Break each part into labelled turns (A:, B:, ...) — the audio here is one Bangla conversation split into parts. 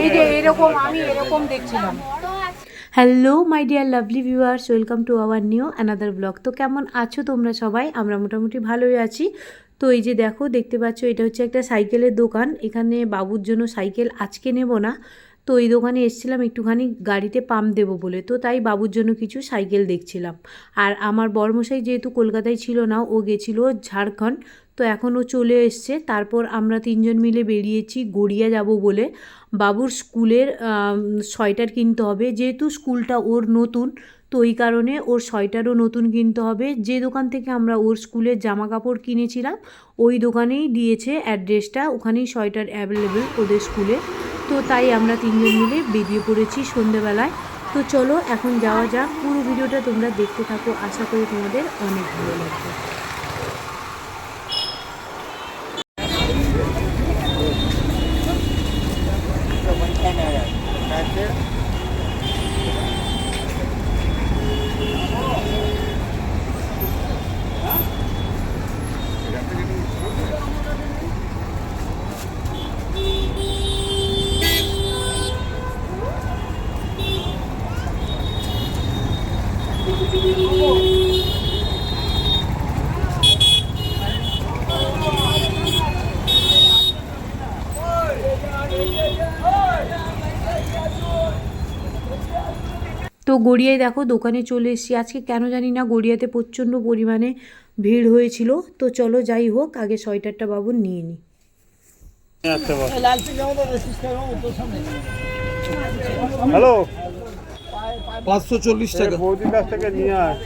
A: এই যে এরকম আমি এরকম দেখছিলাম। Hello my dear lovely viewers, welcome to our new another blog. তো কেমন আছো তোমরা সবাই? আমরা মোটামুটি ভালোই আছি। তো এই যে দেখতে পাচ্ছ, এটা হচ্ছে একটা সাইকেলের দোকান। এখানে বাবুর জন্য সাইকেল আজকে নেব না, তো এই দোকানে এসেছিলাম একটুখানি গাড়িতে পাম্প দেবো বলে। তো তাই বাবুর জন্য কিছু সাইকেল দেখছিলাম। আর আমার বড়মশাই যেহেতু কলকাতায় ছিল না, ও গেছিলো ঝাড়খণ্ড, তো এখন ও চলে এসছে। তারপর আমরা তিনজন মিলে বেরিয়েছি গড়িয়া যাব বলে। বাবুর স্কুলের সোয়েটার কিনতে হবে, যেহেতু স্কুলটা ওর নতুন, তো ওই কারণে ওর সোয়েটারও নতুন কিনতে হবে। যে দোকান থেকে আমরা ওর স্কুলের জামা কাপড় কিনেছিলাম, ওই দোকানেই দিয়েছে অ্যাড্রেসটা, ওখানেই সোয়েটার অ্যাভেলেবেল ওদের স্কুলে। তো তাই আমরা তিনজন মিলে বেরিয়ে পড়েছি সন্ধেবেলায়। তো চলো এখন যাওয়া যাক। পুরো ভিডিওটা তোমরা দেখতে থাকো, আশা করি তোমাদের অনেক ভালো লাগবে। তো গড়িয়ায় দেখো দোকানে চলে এসেছি। আজকে কেন জানি না গড়িয়াতে প্রচণ্ড পরিমাণে ভিড় হয়েছিল। তো চলো যাই হোক, আগে সোয়েটারটা বাবুর নিয়ে নিই।
B: হ্যালো, 540 টাকা বৌদির কাছ থেকে নিয়ে আয়।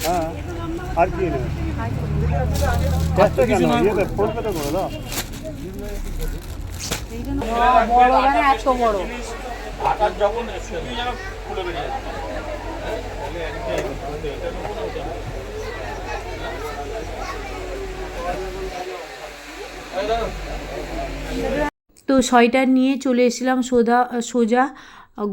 B: হ্যাঁ, আর কি নেবে? ফোন পেতে করে দাও।
A: বড় মানে এত বড়। তো সোয়েটার নিয়ে চলে এসেছিলাম সোজা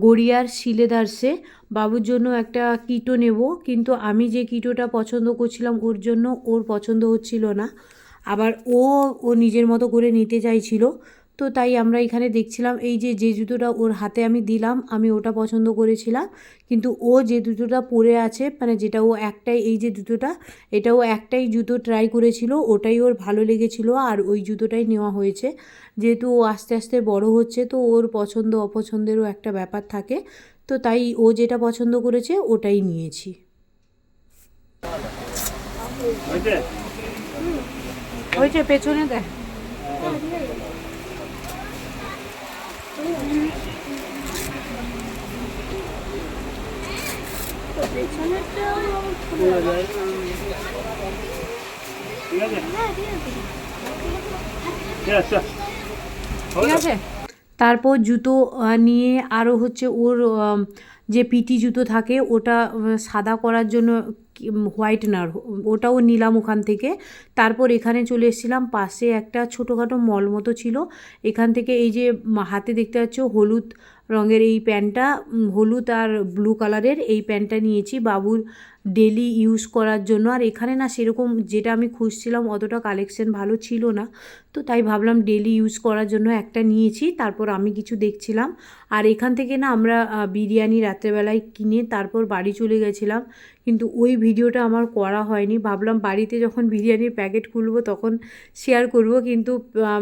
A: গড়িয়ার শিলেদার্সে। বাবুর জন্য একটা কিটো নেব, কিন্তু আমি যে কিটোটা পছন্দ করছিলাম ওর জন্য ওর পছন্দ হচ্ছিল না। আবার ও নিজের মতো করে নিতে চাইছিল। তো তাই আমরা এখানে দেখছিলাম, এই যে জুতোটা ওর হাতে আমি দিলাম, আমি ওটা পছন্দ করেছিলাম। কিন্তু ও যে জুতোটা পরে আছে, মানে যেটা ও একটাই, এই যে জুতোটা, এটা ও একটাই জুতো ট্রাই করেছিল, ওটাই ওর ভালো লেগেছিল, আর ওই জুতোটাই নেওয়া হয়েছে। যেহেতু ও আস্তে আস্তে বড় হচ্ছে, তো ওর পছন্দ অপছন্দেরও একটা ব্যাপার থাকে। তো তাই ও যেটা পছন্দ করেছে ওটাই নিয়েছি। হয়েছে, পেছনে দেখ। ঠিক আছে। তারপর জুতো নিয়ে আরও হচ্ছে ওর যে পিটি জুতো থাকে, ওটা সাদা করার জন্য হোয়াইটনার, ওটাও নিলাম ওখান থেকে। তারপর এখানে চলে এসেছিলাম, পাশে একটা ছোটোখাটো মল মতো ছিল। এখান থেকে এই যে হাতে দেখতে পাচ্ছ হলুদ রঙের এই প্যান্টটা, হলুদ আর ব্লু কালারের এই প্যান্টটা নিয়েছি বাবুর ডেলি ইউজ করার জন্য। আর এখানে না সেরকম যেটা আমি খুঁজছিলাম অতটা কালেকশন ভালো ছিল না, তো তাই ভাবলাম ডেলি ইউজ করার জন্য একটা নিয়েছি। তারপর আমি কিছু দেখছিলাম। আর এখান থেকে না আমরা বিরিয়ানি রাত্রেবেলায় কিনে তারপর বাড়ি চলে গেছিলাম, কিন্তু ওই ভিডিওটা আমার করা হয়নি। ভাবলাম বাড়িতে যখন বিরিয়ানির প্যাকেট খুলবো তখন শেয়ার করব, কিন্তু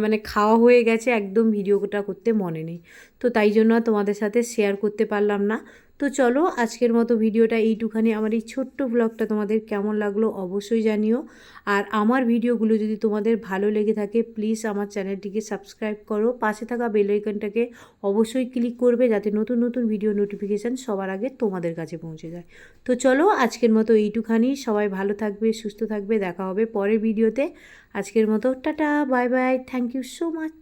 A: মানে খাওয়া হয়ে গেছে, একদম ভিডিওটা করতে মনে নেই। তো তাই জন্য তোমাদের সাথে শেয়ার করতে পারলাম না। তো চলো আজকের মতো ভিডিওটা এইটুখানি। আমার এই ছোট্ট ব্লগটা তোমাদের কেমন লাগলো অবশ্যই জানিও। আর আমার ভিডিওগুলো যদি তোমাদের ভালো লেগে থাকে, প্লিজ আমার চ্যানেলটিকে সাবস্ক্রাইব করো, পাশে থাকা বেল আইকনটাকে অবশ্যই ক্লিক করবে, যাতে নতুন নতুন ভিডিও নোটিফিকেশান সবার আগে তোমাদের কাছে পৌঁছে যায়। তো চলো আজকের মতো এইটুখানি। সবাই ভালো থাকবে, সুস্থ থাকবে, দেখা হবে পরের ভিডিওতে। আজকের মতো tata, bye bye, thank you so much.